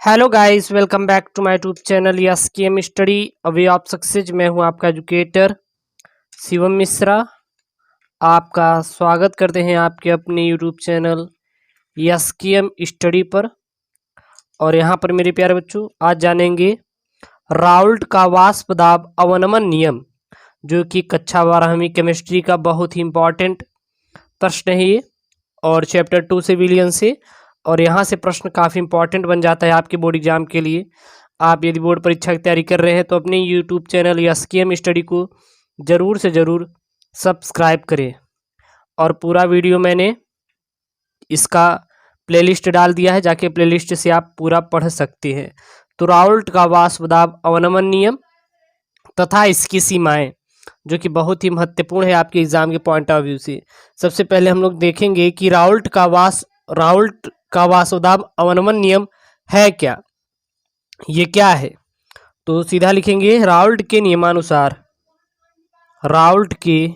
Hello guys, welcome back to my YouTube channel yes K M study a way of success. मैं हूं आपका educator Shivam Mishra. आपका स्वागत करते हैं आपके अपने YouTube channel yes K M study पर। और यहां पर मेरे प्यारे बच्चों, आज जानेंगे राउल्ट का वाष्प दाब अवनमन नियम, जो कि कक्षा 12वीं केमिस्ट्री का बहुत ही इंपॉर्टेंट प्रश्न है ये, और चैप्टर 2 से विलियन से। और यहाँ से प्रश्न काफ़ी इंपॉर्टेंट बन जाता है आपके बोर्ड एग्जाम के लिए। आप यदि बोर्ड परीक्षा की तैयारी कर रहे हैं तो अपने यूट्यूब चैनल या एसकेएम स्टडी को ज़रूर से ज़रूर सब्सक्राइब करें। और पूरा वीडियो मैंने इसका प्लेलिस्ट डाल दिया है, जाके प्लेलिस्ट से आप पूरा पढ़ सकते हैं। तो राउल्ट का वाष्प दाब अवनमन नियम तथा इसकी सीमाएं, जो कि बहुत ही महत्वपूर्ण है आपके एग्जाम के पॉइंट ऑफ व्यू से। सबसे पहले हम लोग देखेंगे कि राउल्ट का वाष्पदाब अवनमन नियम है क्या, ये क्या है। तो सीधा लिखेंगे राउल्ट के नियमानुसार, राउल्ट के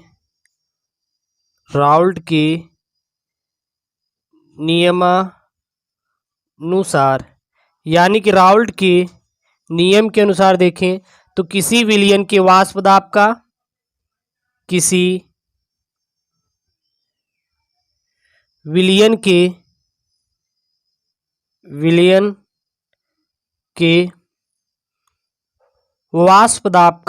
नियमानुसार, यानी कि राउल्ट के नियम के अनुसार देखें तो किसी विलयन के वाष्पदाब का, किसी विलयन के वाष्पदाब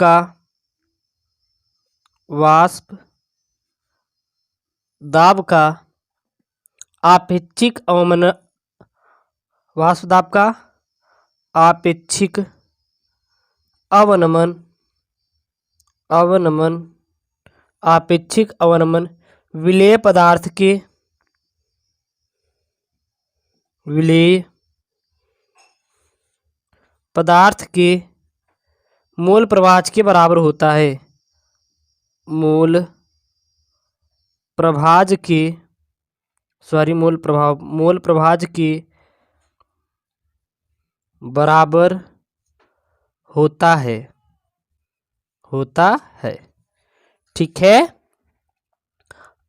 का आपेक्षिक अवनमन, वाष्पदाब का आपेक्षिक अवनमन आपेक्षिक अवनमन विलेय पदार्थ के मोल प्रभाज के बराबर होता है। मोल प्रभाज के बराबर होता है। ठीक है,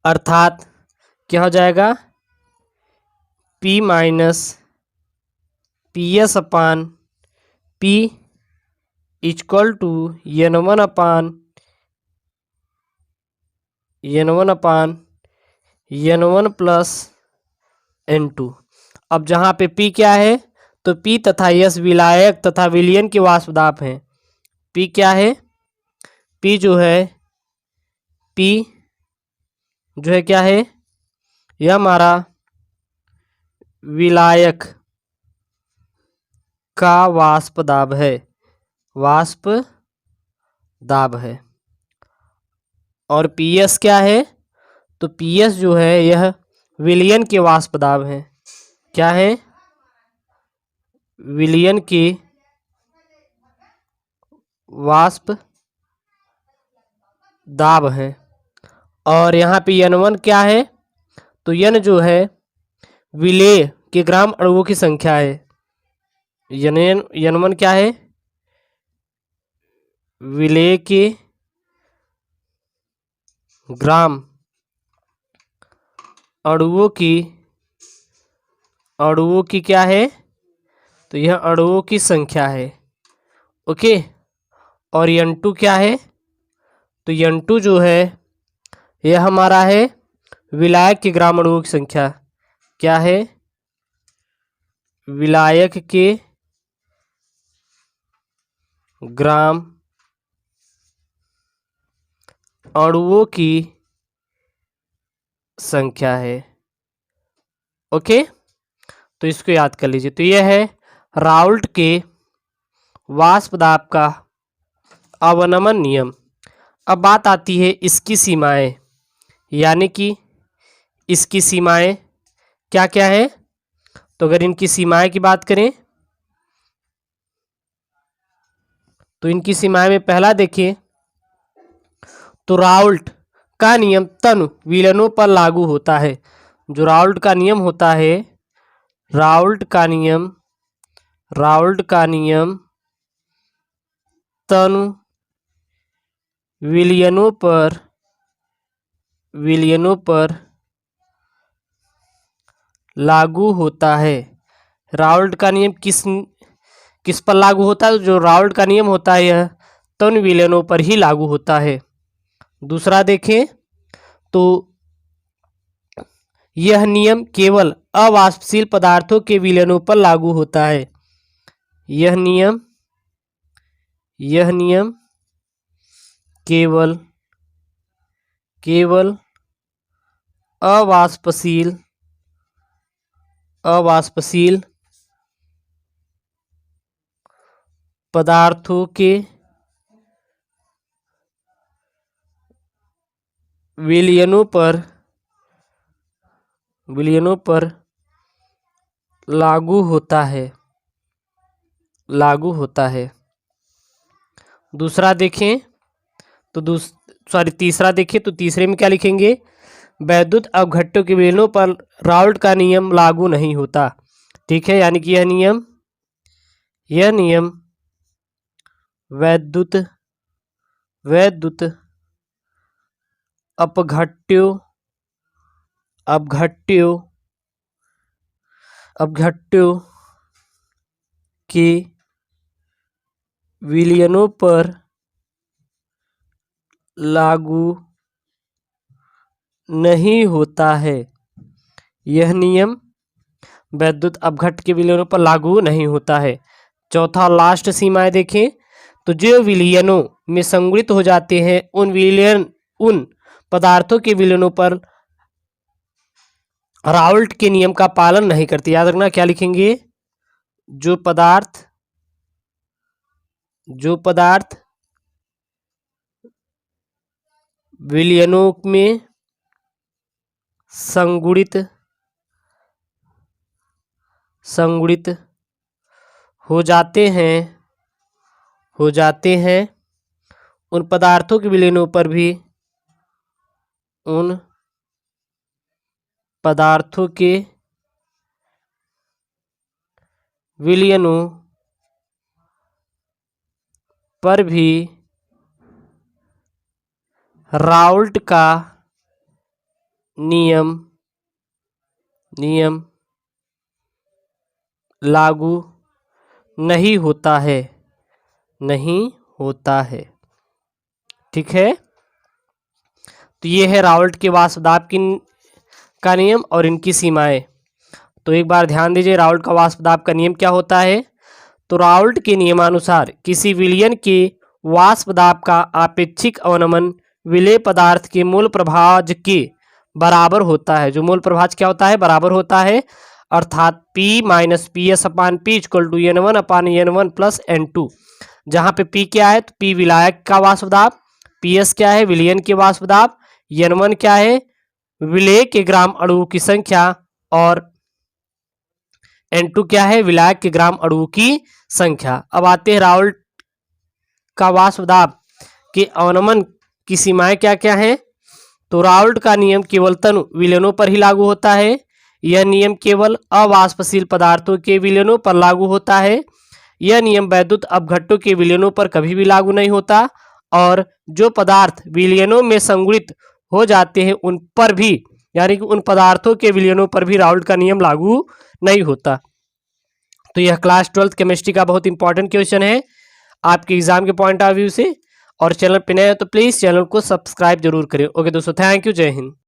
अर्थात क्या हो जाएगा, P minus PS upon P equal to N1 upon N1 plus N2। अब जहाँ पे P क्या है, तो P तथा S विलायक तथा विलयन के वाष्पदाब हैं। P क्या है, P जो है क्या है, यह हमारा विलायक का वाष्पदाब है। और PS क्या है, तो PS जो है यह विलयन के वाष्पदाब है। क्या है, विलयन के वाष्पदाब है। और यहाँ पे N1 क्या है, तो N जो है विलेय के ग्राम अणुओं की संख्या है। N1 क्या है, विलेय के ग्राम अणुओं की क्या है, तो यह अणुओं की संख्या है। ओके। और N2 क्या है, तो N2 जो है यह हमारा है विलायक के ग्राम अणुओं की संख्या। क्या है, विलायक के ग्राम अणुओं की संख्या है। ओके, तो इसको याद कर लीजिए। तो यह है राउल्ट के वाष्पदाब का अवनमन नियम। अब बात आती है इसकी सीमाएं, यानी कि इसकी सीमाएं क्या क्या है। तो अगर इनकी सीमाएं की बात करें तो इनकी सीमाएं में पहला देखिए तो राउल्ट का नियम तनु विलयनों पर लागू होता है। जो राउल्ट का नियम होता है, राउल्ट का नियम तनु विलयनों पर लागू होता है। राउल्ट का नियम किस पर लागू होता है? जो राउल्ट का नियम होता है यह तो उन विलयनों पर ही लागू होता है। दूसरा देखें तो यह नियम केवल अवाष्पशील पदार्थों के विलयनों पर लागू होता है। यह नियम केवल अवाष्पशील पदार्थों के विलयनों पर लागू होता है। दूसरा देखें तो तीसरा देखें तो तीसरे में क्या लिखेंगे? वैद्युत अपघट्यों के विलयनों पर राउल्ट का नियम लागू नहीं होता। ठीक है, यानी कि यह नियम वैद्युत अपघट्यों के विलयनों पर लागू नहीं होता है। यह नियम वैद्युत अपघट्य के विलयनों पर लागू नहीं होता है। चौथा लास्ट सीमाएं देखें तो जो विलयनों में संगुणित हो जाते हैं उन पदार्थों के विलयनों पर राउल्ट के नियम का पालन नहीं करते। याद रखना क्या लिखेंगे? जो पदार्थ विलयनों में संगुणित हो जाते हैं उन पदार्थों के विलयनों पर भी राउल्ट का नियम लागू नहीं होता है। ठीक है, तो ये है राउल्ट के वाष्पदाब का नियम और इनकी सीमाएं। तो एक बार ध्यान दीजिए राउल्ट का वाष्पदाब का नियम क्या होता है। तो राउल्ट के नियमानुसार किसी विलयन के वाष्पदाब का आपेक्षिक अवनमन विलेय पदार्थ के मूल प्रभाज के बराबर होता है। जो मूल प्रभाज क्या होता है? बराबर होता है, अर्थात P minus P S upon P equal to N1 upon N1 plus N2। जहाँ पे P क्या है? तो P विलायक का वाष्पदाब, PS क्या है? विलयन के वाष्पदाब, N1 क्या है? विलेय के ग्राम अणुओं की संख्या और N2 क्या है? विलायक के ग्राम अणुओं की संख्या। अब आते हैं राउल्ट का वाष्पदाब के अवनमन की सीमाएं क्या क्या हैं। तो राउल्ट का नियम केवल तनु विलयनों पर ही लागू होता है। यह नियम केवल अवाष्पशील पदार्थों के विलयनों पर लागू होता है। यह नियम वैद्युत अपघट्यों के विलयनों पर कभी भी लागू नहीं होता। और जो पदार्थ विलयनों में संगुणित हो जाते हैं उन पर भी, यानी कि उन पदार्थों के विलयनों पर भी राउल्ट का नियम लागू नहीं होता। तो यह क्लास 12th केमिस्ट्री का बहुत इंपॉर्टेंट क्वेश्चन है आपके एग्जाम के पॉइंट ऑफ व्यू से। और चैनल पे नए हो तो प्लीज़ चैनल को सब्सक्राइब जरूर करें। ओके दोस्तों, थैंक यू, जय हिंद।